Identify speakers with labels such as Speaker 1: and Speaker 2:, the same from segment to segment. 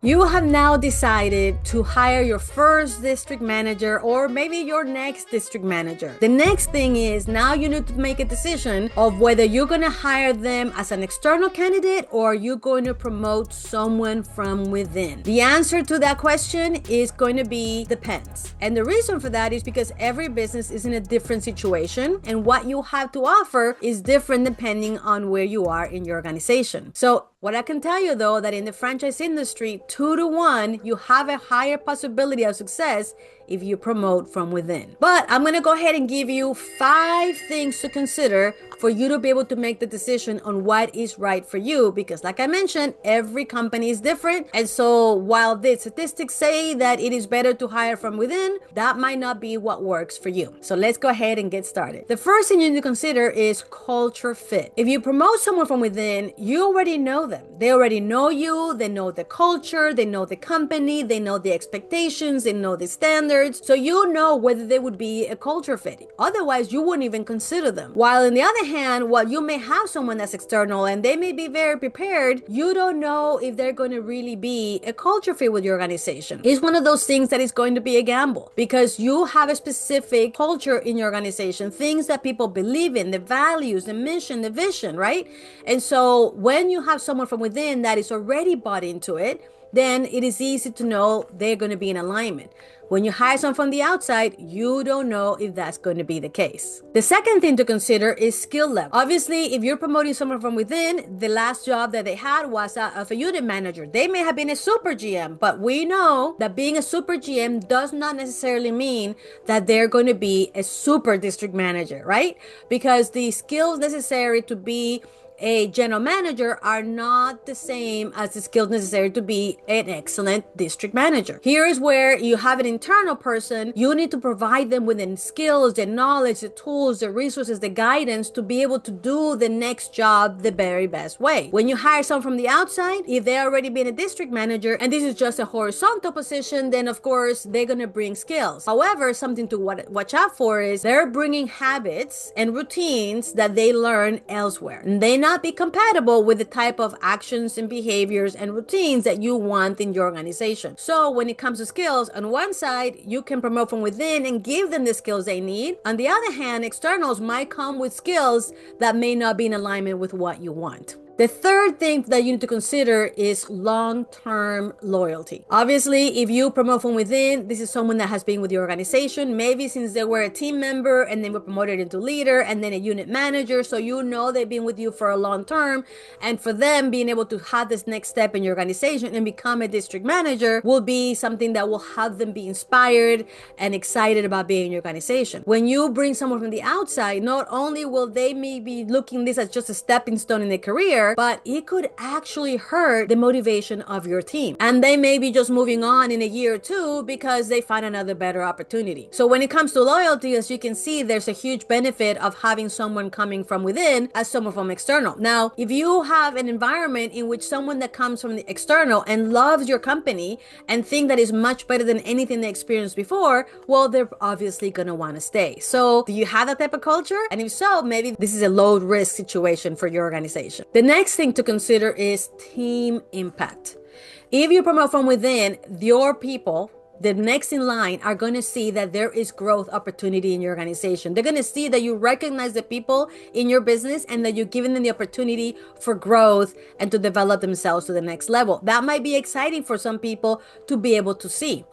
Speaker 1: You have now decided to hire your first district manager or maybe your next district manager. The next thing is now you need to make a decision of whether you're going to hire them as an external candidate or you're going to promote someone from within. The answer to that question is going to be depends. And the reason for that is because every business is in a different situation and what you have to offer is different depending on where you are in your organization. So what I can tell you though, that in the franchise industry, 2 to 1, you have a higher possibility of success if you promote from within. But I'm going to go ahead and give you 5 things to consider for you to be able to make the decision on what is right for you. Because like I mentioned, every company is different. And so while the statistics say that it is better to hire from within, that might not be what works for you. So let's go ahead and get started. The first thing you need to consider is culture fit. If you promote someone from within, you already know them. They already know you. They know the culture. They know the company. They know the expectations. They know the standards. So you know whether they would be a culture fit. Otherwise, you wouldn't even consider them. While on the other hand, while you may have someone that's external and they may be very prepared, you don't know if they're going to really be a culture fit with your organization. It's one of those things that is going to be a gamble because you have a specific culture in your organization, things that people believe in, the values, the mission, the vision, right? And so when you have someone from within that is already bought into it, then it is easy to know they're going to be in alignment. When you hire someone from the outside, you don't know if that's going to be the case. The second thing to consider is skill level. Obviously, if you're promoting someone from within, the last job that they had was of a unit manager. They may have been a super GM, but we know that being a super GM does not necessarily mean that they're going to be a super district manager, right? Because the skills necessary to be a general manager are not the same as the skills necessary to be an excellent district manager. Here is where you have an internal person. You need to provide them with the skills, the knowledge, the tools, the resources, the guidance to be able to do the next job the very best way. When you hire someone from the outside, if they already been a district manager and this is just a horizontal position, then of course they're going to bring skills. However, something to watch out for is they're bringing habits and routines that they learn elsewhere. And they not be compatible with the type of actions and behaviors and routines that you want in your organization. So when it comes to skills, on one side, you can promote from within and give them the skills they need. On the other hand, externals might come with skills that may not be in alignment with what you want. The third thing that you need to consider is long-term loyalty. Obviously, if you promote from within, this is someone that has been with your organization, maybe since they were a team member and then were promoted into leader and then a unit manager. So you know they've been with you for a long term. And for them, being able to have this next step in your organization and become a district manager will be something that will have them be inspired and excited about being in your organization. When you bring someone from the outside, not only will they maybe looking this as just a stepping stone in their career, but it could actually hurt the motivation of your team. And they may be just moving on in a year or two because they find another better opportunity. So when it comes to loyalty, as you can see, there's a huge benefit of having someone coming from within as someone from external. Now, if you have an environment in which someone that comes from the external and loves your company and think that is much better than anything they experienced before, well, they're obviously going to want to stay. So do you have that type of culture? And if so, maybe this is a low risk situation for your organization. The next thing to consider is team impact. If you promote from within, your people, the next in line, are going to see that there is growth opportunity in your organization. They're going to see that you recognize the people in your business and that you're giving them the opportunity for growth and to develop themselves to the next level. That might be exciting for some people to be able to see.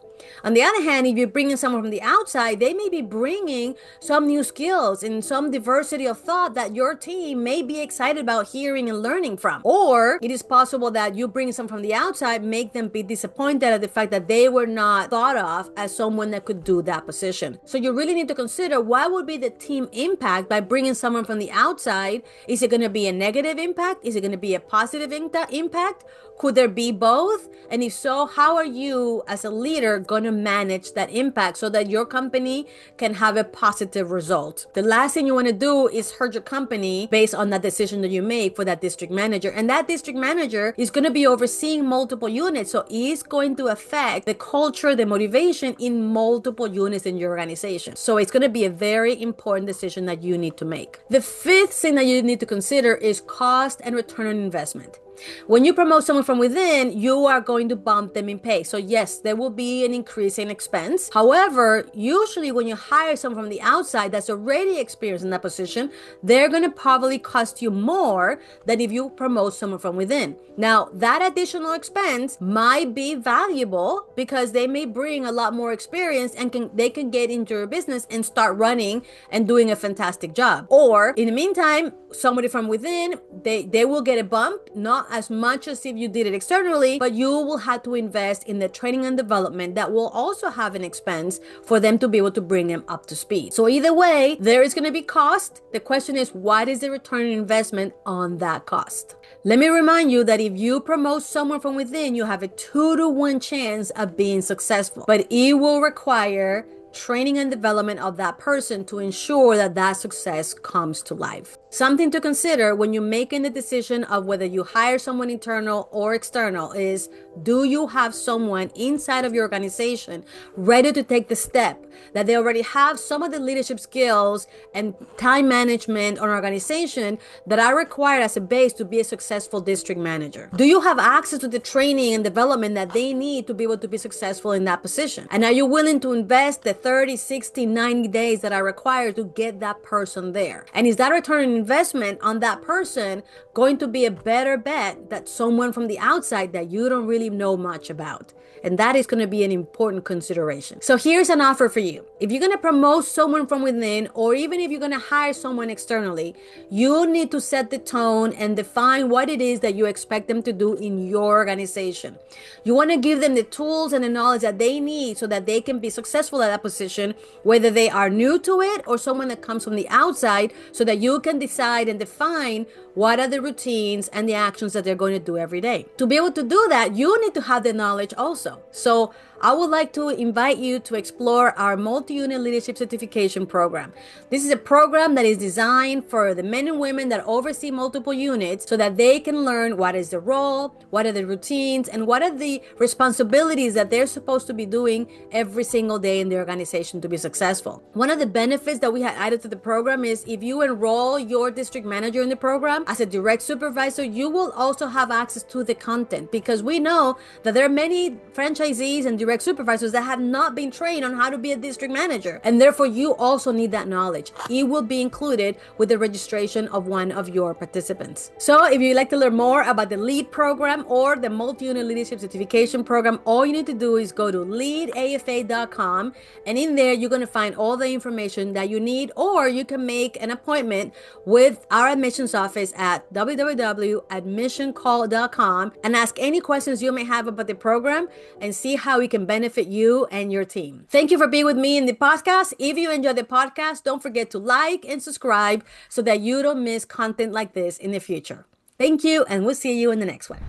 Speaker 1: On the other hand, if you're bringing someone from the outside, they may be bringing some new skills and some diversity of thought that your team may be excited about hearing and learning from. Or it is possible that you bring someone from the outside, make them be disappointed at the fact that they were not thought of as someone that could do that position. So you really need to consider what would be the team impact by bringing someone from the outside. Is it going to be a negative impact? Is it going to be a positive impact? Could there be both? And if so, how are you as a leader going to manage that impact so that your company can have a positive result? The last thing you want to do is hurt your company based on that decision that you make for that district manager. And that district manager is going to be overseeing multiple units. So it's going to affect the culture, the motivation in multiple units in your organization. So it's going to be a very important decision that you need to make. The fifth thing that you need to consider is cost and return on investment. When you promote someone from within, you are going to bump them in pay. So yes, there will be an increase in expense. However, usually when you hire someone from the outside that's already experienced in that position, they're going to probably cost you more than if you promote someone from within. Now, that additional expense might be valuable because they may bring a lot more experience and they can get into your business and start running and doing a fantastic job. Or in the meantime, somebody from within, they will get a bump, not as much as if you did it externally, but you will have to invest in the training and development that will also have an expense for them to be able to bring them up to speed. So either way, there is going to be cost. The question is, what is the return on investment on that cost? Let me remind you that if you promote someone from within, you have a 2-to-1 chance of being successful, but it will require training and development of that person to ensure that that success comes to life. Something to consider when you're making the decision of whether you hire someone internal or external is, do you have someone inside of your organization ready to take the step, that they already have some of the leadership skills and time management on organization that are required as a base to be a successful district manager? Do you have access to the training and development that they need to be able to be successful in that position? And are you willing to invest the 30, 60, 90 days that are required to get that person there? And is that return on investment on that person going to be a better bet than someone from the outside that you don't really know much about? And that is going to be an important consideration. So here's an offer for you. If you're going to promote someone from within, or even if you're going to hire someone externally, you need to set the tone and define what it is that you expect them to do in your organization. You want to give them the tools and the knowledge that they need so that they can be successful at that position, whether they are new to it or someone that comes from the outside, so that you can decide and define what are the routines and the actions that they're going to do every day. To be able to do that, you need to have the knowledge also. So I would like to invite you to explore our multi-unit leadership certification program. This is a program that is designed for the men and women that oversee multiple units so that they can learn what is the role, what are the routines, and what are the responsibilities that they're supposed to be doing every single day in the organization to be successful. One of the benefits that we had added to the program is if you enroll your district manager in the program as a direct supervisor, you will also have access to the content, because we know that there are many franchisees and direct supervisors that have not been trained on how to be a district manager, and therefore you also need that knowledge. It will be included with the registration of one of your participants. So if you'd like to learn more about the LEAD program or the multi-unit leadership certification program, all you need to do is go to leadafa.com, and in there you're going to find all the information that you need, or you can make an appointment with our admissions office at www.admissioncall.com and ask any questions you may have about the program and see how we can benefit you and your team. Thank you for being with me in the podcast. If you enjoy the podcast, don't forget to like and subscribe so that you don't miss content like this in the future. Thank you, and we'll see you in the next one.